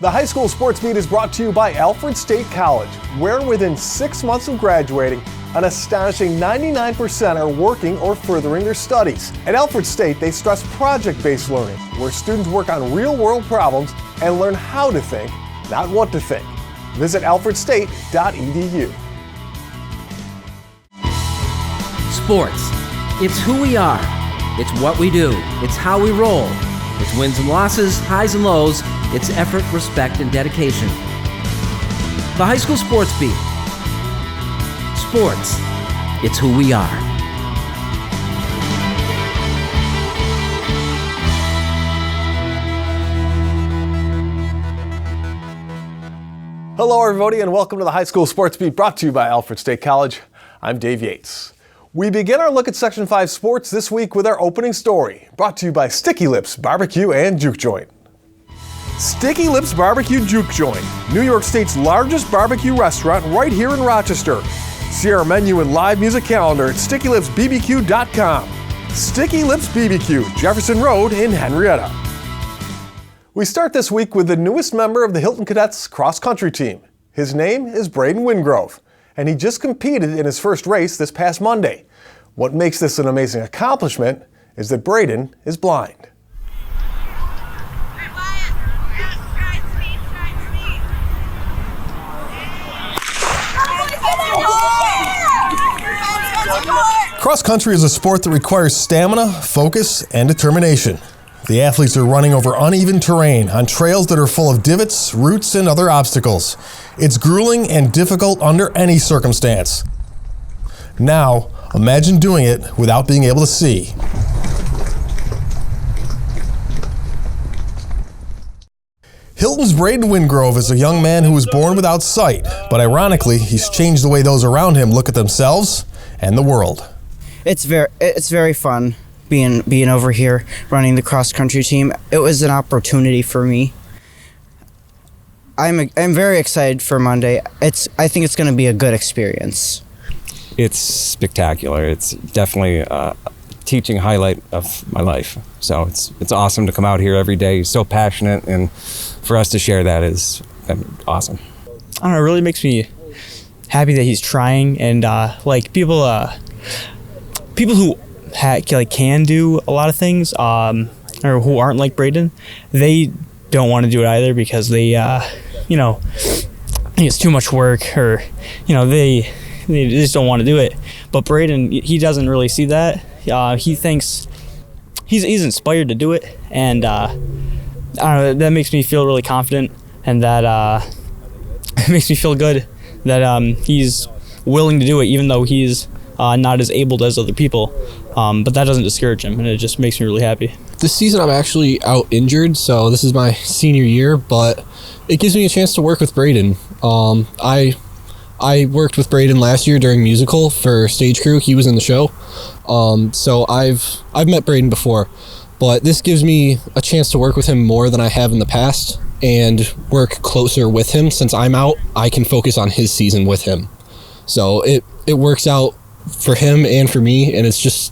The High School Sports Beat is brought to you by Alfred State College, where within 6 months of graduating, an astonishing 99% are working or furthering their studies. At Alfred State, they stress project-based learning, where students work on real-world problems and learn how to think, not what to think. Visit alfredstate.edu. Sports. It's who we are. It's what we do. It's how we roll. It's wins and losses, highs and lows. It's effort, respect, and dedication. The High School Sports Beat. Sports. It's who we are. Hello, everybody, and welcome to the High School Sports Beat, brought to you by Alfred State College. I'm Dave Yates. We begin our look at Section 5 sports this week with our opening story, brought to you by Sticky Lips Barbecue and Juke Joint. Sticky Lips Barbecue Juke Joint, New York State's largest barbecue restaurant right here in Rochester. See our menu and live music calendar at StickyLipsBBQ.com. Sticky Lips BBQ, Jefferson Road in Henrietta. We start this week with the newest member of the Hilton Cadets cross-country team. His name is Braiden Wingrove, and he just competed in his first race this past Monday. What makes this an amazing accomplishment is that Braiden is blind. Cross-country is a sport that requires stamina, focus, and determination. The athletes are running over uneven terrain on trails that are full of divots, roots, and other obstacles. It's grueling and difficult under any circumstance. Now, imagine doing it without being able to see. Hilton's Braiden Wingrove is a young man who was born without sight, but ironically, he's changed the way those around him look at themselves and the world. It's very fun being over here running the cross country team. It was an opportunity for me. I'm very excited for Monday. I think it's going to be a good experience. It's spectacular. It's definitely a teaching highlight of my life. So it's awesome to come out here every day. He's so passionate, and for us to share that is awesome. I don't know, it really makes me happy that he's trying, and people who can do a lot of things, or who aren't like Braiden, they don't want to do it either because they, it's too much work, or they just don't want to do it. But Braiden, he doesn't really see that. He thinks he's inspired to do it, and I don't know, that makes me feel really confident, and that it makes me feel good that he's willing to do it, even though he's not as able as other people. But that doesn't discourage him, and it just makes me really happy. This season I'm actually out injured, so this is my senior year, but it gives me a chance to work with Braiden. I worked with Braiden last year during musical for Stage Crew. He was in the show. So I've met Braiden before, but this gives me a chance to work with him more than I have in the past and work closer with him. Since I'm out, I can focus on his season with him. So it works out for him and for me, and it's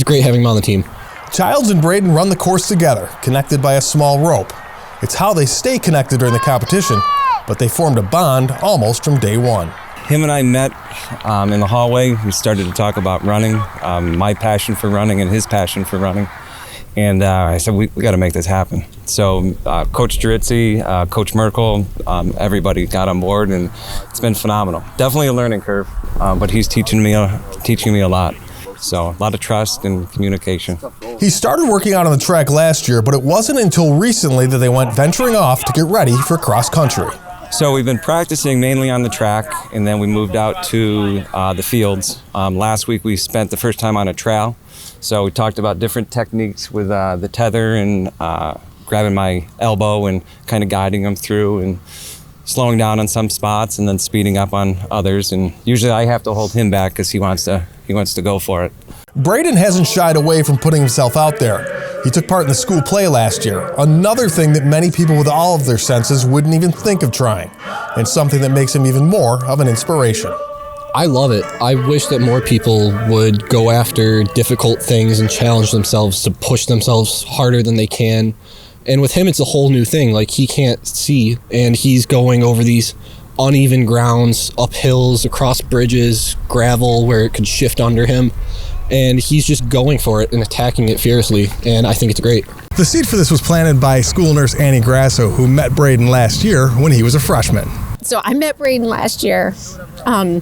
great having him on the team. Childs and Braiden run the course together, connected by a small rope. It's how they stay connected during the competition, but they formed a bond almost from day one. Him and I met in the hallway. We started to talk about running, my passion for running and his passion for running. And I said, we got to make this happen. So Coach Dritzy, Coach Merkel, everybody got on board, and it's been phenomenal. Definitely a learning curve, but he's teaching me a lot. So a lot of trust and communication. He started working out on the track last year, but it wasn't until recently that they went venturing off to get ready for cross country. So we've been practicing mainly on the track, and then we moved out to the fields. Last week we spent the first time on a trail. So we talked about different techniques with the tether and grabbing my elbow and kind of guiding them through and slowing down on some spots and then speeding up on others. And usually I have to hold him back because he wants to go for it. Braiden hasn't shied away from putting himself out there. He took part in the school play last year, another thing that many people with all of their senses wouldn't even think of trying, and something that makes him even more of an inspiration. I love it. I wish that more people would go after difficult things and challenge themselves to push themselves harder than they can, And with him, it's a whole new thing. Like, he can't see, and he's going over these uneven grounds, up hills, across bridges, gravel where it could shift under him. And he's just going for it and attacking it fiercely, and I think it's great. The seed for this was planted by school nurse Annie Grasso, who met Braiden last year when he was a freshman. So I met Braiden last year. I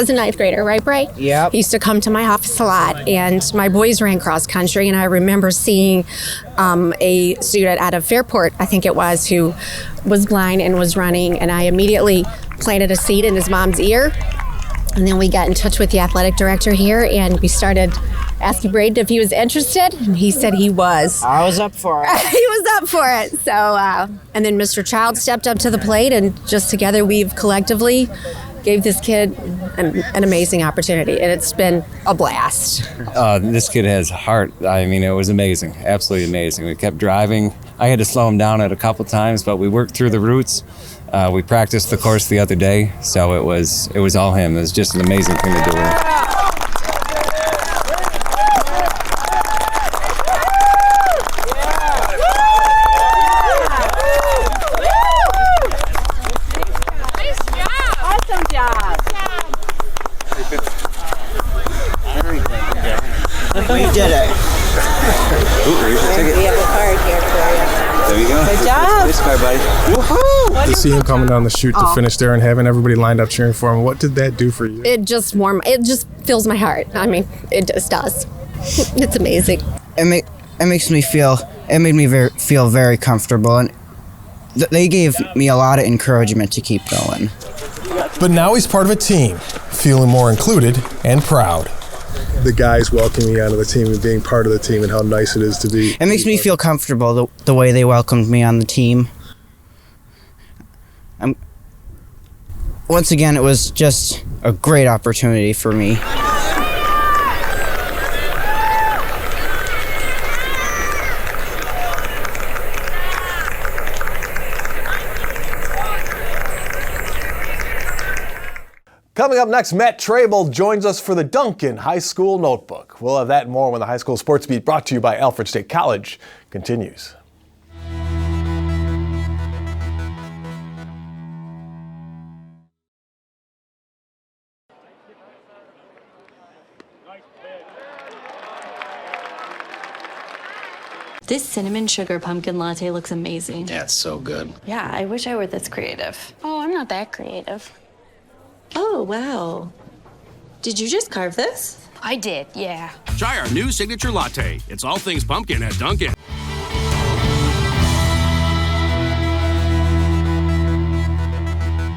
was a ninth grader, right, Bray? Yep. He used to come to my office a lot, and my boys ran cross country, and I remember seeing a student out of Fairport, I think it was, who was blind and was running, and I immediately planted a seed in his mom's ear. And then we got in touch with the athletic director here, and we started asking Braiden if he was interested, and he said he was. I was up for it. He was up for it. So, and then Mr. Child stepped up to the plate, and just together we've collectively gave this kid an amazing opportunity, and it's been a blast. This kid has heart. I mean, it was amazing, absolutely amazing. We kept driving. I had to slow him down at a couple times, but we worked through the routes. We practiced the course the other day, so it was all him. It was just an amazing thing to do. Awesome job. You did it. We have a card here for you. There you go. Good job. This card, buddy. Woohoo! To see him coming down the chute to finish there and having everybody lined up cheering for him, what did that do for you? It just fills my heart. I mean, it just does. It's amazing. It made me feel very comfortable, and they gave me a lot of encouragement to keep going. But now he's part of a team, feeling more included and proud. The guys welcoming you onto the team and being part of the team, and how nice it is to be. It makes me feel comfortable the way they welcomed me on the team. Once again, it was just a great opportunity for me. Coming up next, Matt Trabold joins us for the Dunkin High School Notebook. We'll have that and more when the High School Sports Beat, brought to you by Alfred State College, continues. This cinnamon sugar pumpkin latte looks amazing. Yeah, it's so good. Yeah, I wish I were this creative. Oh, I'm not that creative. Oh, wow. Did you just carve this? I did, yeah. Try our new signature latte. It's all things pumpkin at Dunkin.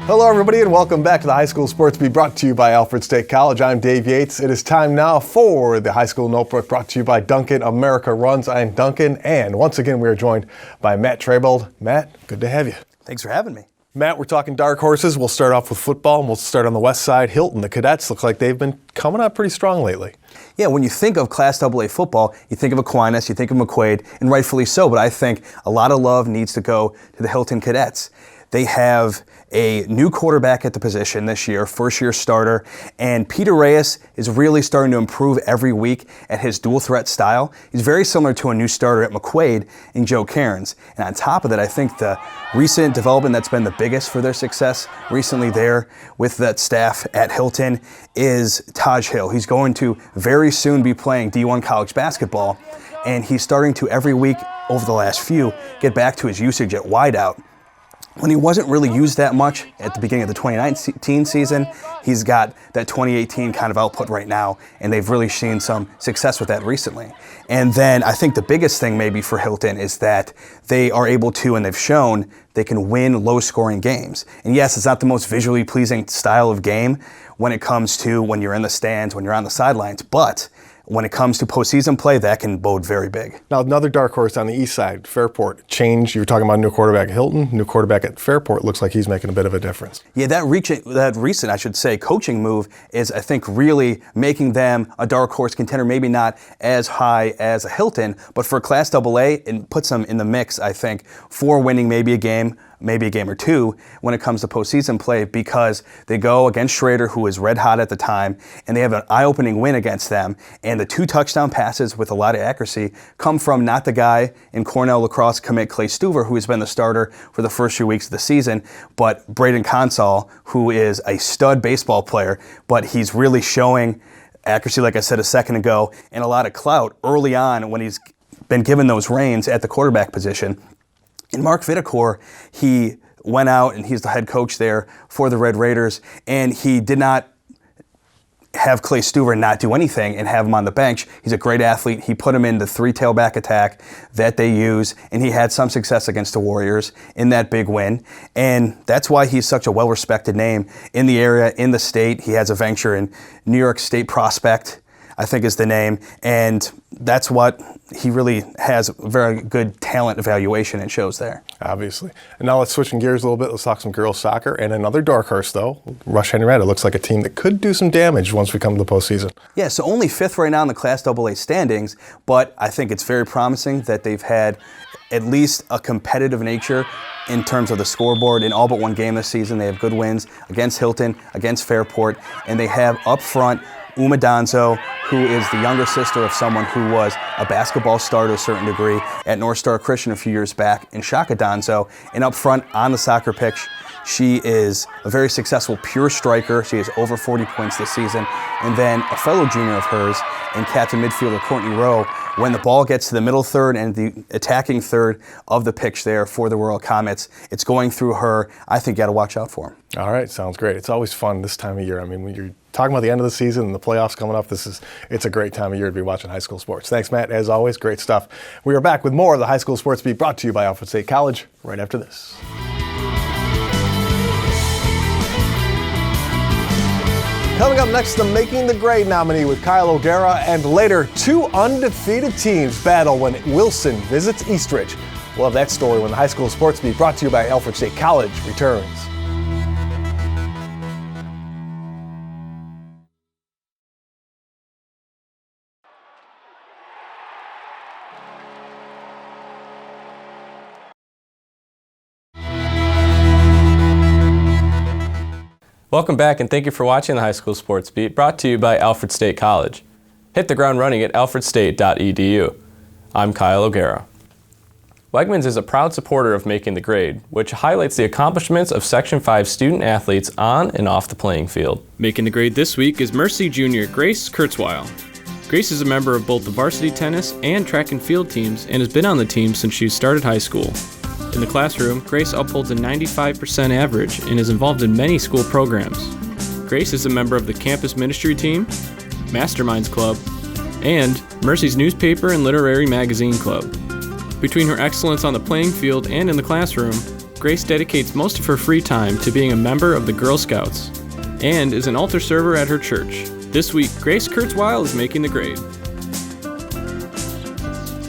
Hello, everybody, and welcome back to the High School Sports Beat, brought to you by Alfred State College. I'm Dave Yates. It is time now for the High School Notebook, brought to you by Dunkin. America runs. I'm Dunkin, and once again, we are joined by Matt Trabold. Matt, good to have you. Thanks for having me. Matt, we're talking dark horses. We'll start off with football, and we'll start on the west side. Hilton, the Cadets, look like they've been coming up pretty strong lately. Yeah, when you think of Class AA football, you think of Aquinas, you think of McQuaid, and rightfully so, but I think a lot of love needs to go to the Hilton Cadets. They have a new quarterback at the position this year, first-year starter, and Peter Reyes is really starting to improve every week at his dual-threat style. He's very similar to a new starter at McQuaid in Joe Cairns. And on top of that, I think the recent development that's been the biggest for their success recently there with that staff at Hilton is Taj Hill. He's going to very soon be playing D1 college basketball, and he's starting to every week over the last few get back to his usage at wideout. When he wasn't really used that much at the beginning of the 2019 season, he's got that 2018 kind of output right now, and they've really seen some success with that recently. And then I think the biggest thing maybe for Hilton is that they are able to, and they've shown, they can win low-scoring games. And yes, it's not the most visually pleasing style of game when it comes to when you're in the stands, when you're on the sidelines, but when it comes to postseason play, that can bode very big. Now, another dark horse on the east side, Fairport. Change, you were talking about new quarterback at Hilton, new quarterback at Fairport. Looks like he's making a bit of a difference. Yeah, that recent, I should say, coaching move is, I think, really making them a dark horse contender. Maybe not as high as a Hilton, but for Class AA, it puts them in the mix, I think, for winning maybe a game maybe a game or two when it comes to postseason play, because they go against Schrader, who is red hot at the time, and they have an eye-opening win against them. And the 2 touchdown passes with a lot of accuracy come from not the guy in Cornell lacrosse commit Clay Stuver, who has been the starter for the first few weeks of the season, but Braiden, who is a stud baseball player, but he's really showing accuracy, like I said a second ago, and a lot of clout early on when he's been given those reins at the quarterback position. And Mark Vitacor, he went out and he's the head coach there for the Red Raiders, and he did not have Clay Stuver not do anything and have him on the bench. He's a great athlete. He put him in the 3 tailback attack that they use, and he had some success against the Warriors in that big win. And that's why he's such a well-respected name in the area, in the state. He has a venture in New York State Prospect, I think is the name, and that's what he really has very good talent evaluation and shows there. Obviously. And now let's switch gears a little bit. Let's talk some girls soccer and another dark horse, though. Rush Henrietta looks like a team that could do some damage once we come to the postseason. Yeah, so only 5th right now in the Class AA standings, but I think it's very promising that they've had at least a competitive nature in terms of the scoreboard in all but one game this season. They have good wins against Hilton, against Fairport, and they have up front Uma Donzo, who is the younger sister of someone who was a basketball star to a certain degree at North Star Christian a few years back, in Shaka Donzo. And up front on the soccer pitch, she is a very successful pure striker. She has over 40 points this season. And then a fellow junior of hers and captain midfielder Courtney Rowe, when the ball gets to the middle third and the attacking third of the pitch there for the Royal Comets, it's going through her. I think you got to watch out for them. All right, sounds great. It's always fun this time of year. I mean, when you're talking about the end of the season and the playoffs coming up, it's a great time of year to be watching high school sports. Thanks, Matt. As always, great stuff. We are back with more of the High School Sports Beat, brought to you by Alfred State College, right after this. Coming up next, the Making the Grade nominee with Kyle O'Gara, and later, 2 undefeated teams battle when Wilson visits Eastridge. We'll have that story when the High School Sports Beat, brought to you by Alfred State College, returns. Welcome back, and thank you for watching the High School Sports Beat, brought to you by Alfred State College. Hit the ground running at alfredstate.edu. I'm Kyle O'Gara. Wegmans is a proud supporter of Making the Grade, which highlights the accomplishments of Section 5 student athletes on and off the playing field. Making the Grade this week is Mercy Junior Grace Kurzweil. Grace is a member of both the varsity tennis and track and field teams and has been on the team since she started high school. In the classroom, Grace upholds a 95% average and is involved in many school programs. Grace is a member of the campus ministry team, Masterminds Club, and Mercy's newspaper and literary magazine club. Between her excellence on the playing field and in the classroom, Grace dedicates most of her free time to being a member of the Girl Scouts and is an altar server at her church. This week, Grace Kurzweil is Making the Grade.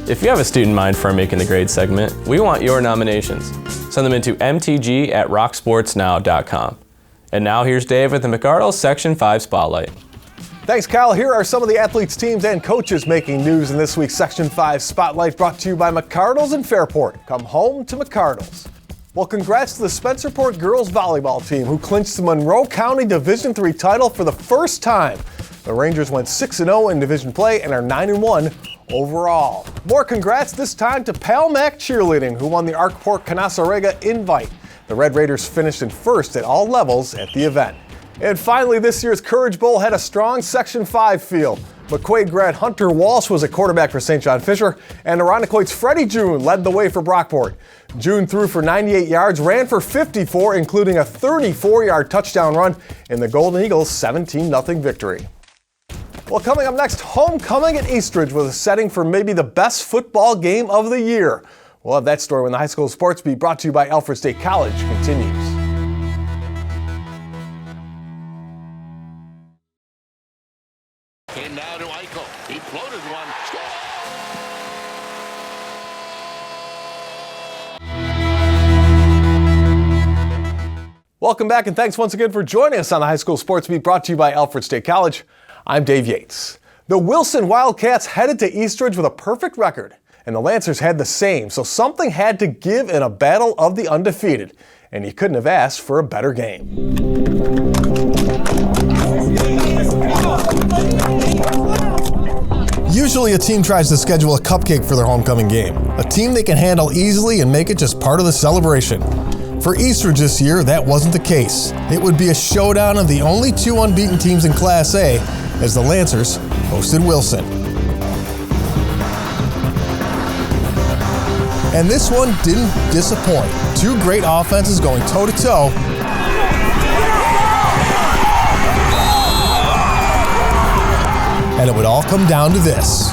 If you have a student in mind for our Making the Grade segment, we want your nominations. Send them into mtg@rocksportsnow.com. And now here's Dave with the McArdle Section 5 Spotlight. Thanks, Kyle. Here are some of the athletes, teams, and coaches making news in this week's Section 5 Spotlight, brought to you by McArdle's in Fairport. Come home to McArdle's. Well, congrats to the Spencerport girls volleyball team, who clinched the Monroe County Division III title for the first time. The Rangers went 6-0 in division play and are 9-1 overall. More congrats this time to Palmac Cheerleading, who won the Arkport Canasarega Invite. The Red Raiders finished in first at all levels at the event. And finally, this year's Courage Bowl had a strong Section 5 field. McQuaid grad Hunter Walsh was a quarterback for St. John Fisher, and Irondequoit's Freddie June led the way for Brockport. June threw for 98 yards, ran for 54, including a 34-yard touchdown run in the Golden Eagles' 17-0 victory. Well, coming up next, homecoming at Eastridge was a setting for maybe the best football game of the year. We'll have that story when the High School Sports Beat, brought to you by Alfred State College, continues. Came now to Eichel. He floated one. Welcome back, and thanks once again for joining us on the High School Sports Beat, brought to you by Alfred State College. I'm Dave Yates. The Wilson Wildcats headed to Eastridge with a perfect record. And the Lancers had the same, so something had to give in a battle of the undefeated, and you couldn't have asked for a better game. Usually a team tries to schedule a cupcake for their homecoming game, a team they can handle easily and make it just part of the celebration. For Eastridge this year, that wasn't the case. It would be a showdown of the only 2 unbeaten teams in Class A as the Lancers hosted Wilson. And this one didn't disappoint. 2 great offenses going toe-to-toe. And it would all come down to this.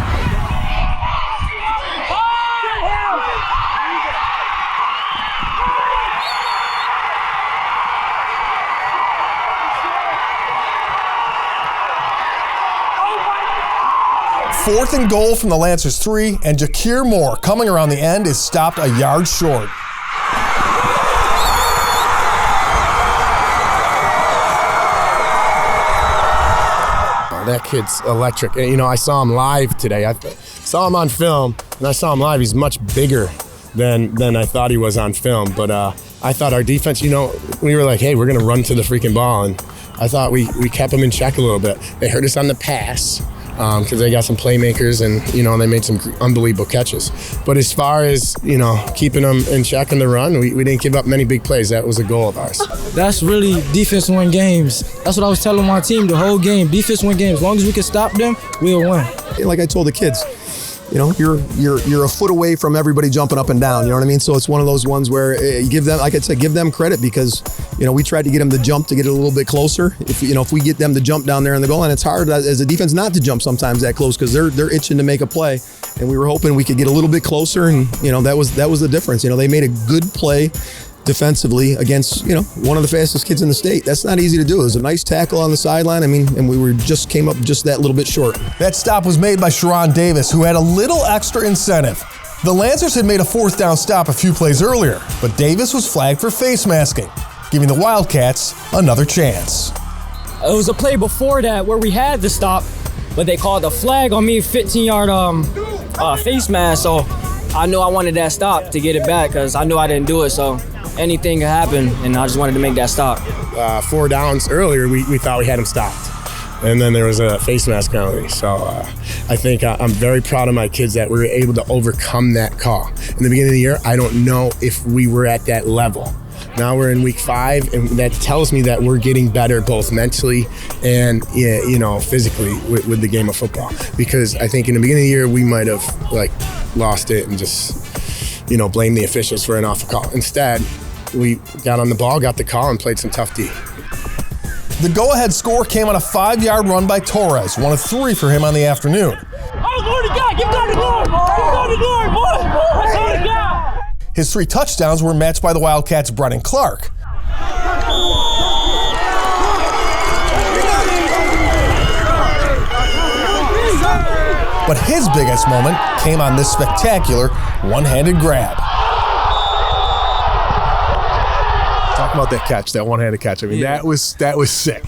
Fourth and goal from the Lancers 3, and Jakir Moore, coming around the end, is stopped a yard short. That kid's electric. You know, I saw him live today. I saw him on film, and I saw him live. He's much bigger than I thought he was on film. But I thought our defense, you know, we were like, hey, we're going to run to the freaking ball. And I thought we kept them in check a little bit. They hurt us on the pass because they got some playmakers, and, you know, they made some unbelievable catches. But as far as, you know, keeping them in check in the run, we didn't give up many big plays. That was a goal of ours. That's really defense win games. That's what I was telling my team the whole game. Defense win games. As long as we can stop them, we'll win. Like I told the kids, you know, you're a foot away from everybody jumping up and down. You know what I mean? So it's one of those ones where you give them, like I said, give them credit because, you know, we tried to get them to jump to get it a little bit closer. If we get them to jump down there in the goal, and it's hard as a defense not to jump sometimes that close because they're itching to make a play. And we were hoping we could get a little bit closer, and, you know, that was the difference. You know, they made a good play defensively against, you know, one of the fastest kids in the state. That's not easy to do. It was a nice tackle on the sideline. I mean, and we came up just that little bit short. That stop was made by Sher'ron Davis, who had a little extra incentive. The Lancers had made a 4th down stop a few plays earlier, but Davis was flagged for face masking, giving the Wildcats another chance. It was a play before that where we had the stop, but they called a flag on me, 15-yard face mask. So I knew I wanted that stop to get it back because I knew I didn't do it. So anything could happen, and I just wanted to make that stop. 4 downs earlier, we thought we had him stopped. And then there was a face mask penalty. So I think I'm very proud of my kids that we were able to overcome that call. In the beginning of the year, I don't know if we were at that level. Now we're in week 5, and that tells me that we're getting better both mentally and, you know, physically with the game of football. Because I think in the beginning of the year, we might have lost it and just, you know, blamed the officials for an awful call. Instead, we got on the ball, got the call, and played some tough D. The go-ahead score came on a 5-yard run by Torres, one of 3 for him on the afternoon. Oh, glory to God! Give God the glory! Give God the glory, boy! Glory to God! His 3 touchdowns were matched by the Wildcats' Braiden Clark. But his biggest moment came on this spectacular one-handed grab. Talk about that catch, that one-handed catch. I mean, that was sick.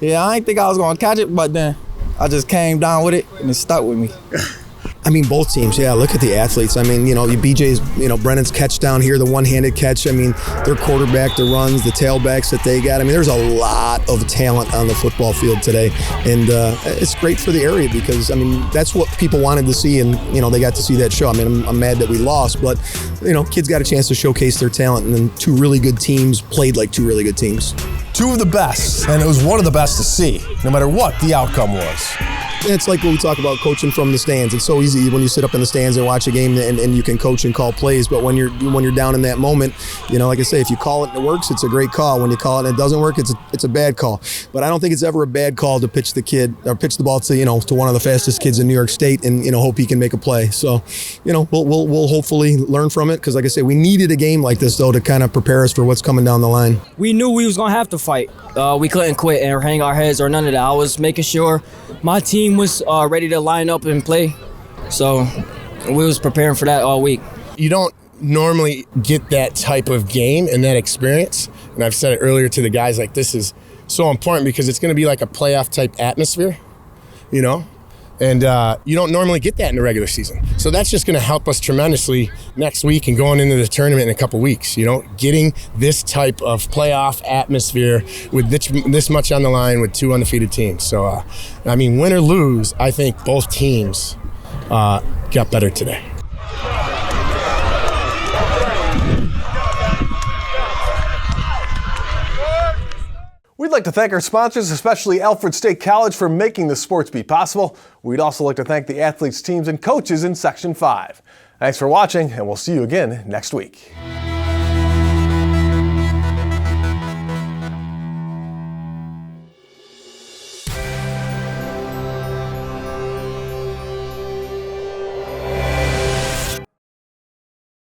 Yeah, I didn't think I was going to catch it, but then I just came down with it, and it stuck with me. I mean, both teams, yeah, look at the athletes. I mean, you know, BJ's, you know, Brennan's catch down here, the one-handed catch. I mean, their quarterback, the runs, the tailbacks that they got. I mean, there's a lot of talent on the football field today. And it's great for the area because, I mean, that's what people wanted to see. And, you know, they got to see that show. I mean, I'm mad that we lost, but, you know, kids got a chance to showcase their talent. And then 2 really good teams played like 2 really good teams. 2 of the best, and it was one of the best to see, no matter what the outcome was. It's like when we talk about coaching from the stands. It's so easy when you sit up in the stands and watch a game and you can coach and call plays. But when you're down in that moment, you know, like I say, if you call it and it works, it's a great call. When you call it and it doesn't work, it's a bad call. But I don't think it's ever a bad call to pitch the ball to, you know, to one of the fastest kids in New York State and, you know, hope he can make a play. So, you know, we'll hopefully learn from it because, like I say, we needed a game like this though to kind of prepare us for what's coming down the line. We knew we was gonna have to fight. We couldn't quit and hang our heads or none of that. I was making sure my team was ready to line up and play. So we was preparing for that all week. You don't normally get that type of game and that experience. And I've said it earlier to the guys, like, this is so important because it's going to be like a playoff type atmosphere, you know? And you don't normally get that in the regular season. So that's just going to help us tremendously next week and going into the tournament in a couple weeks. You know, getting this type of playoff atmosphere with this much on the line with 2 undefeated teams. So, I mean, win or lose, I think both teams got better today. We'd like to thank our sponsors, especially Alfred State College, for making the Sports Beat possible. We'd also like to thank the athletes, teams, and coaches in Section 5. Thanks for watching, and we'll see you again next week.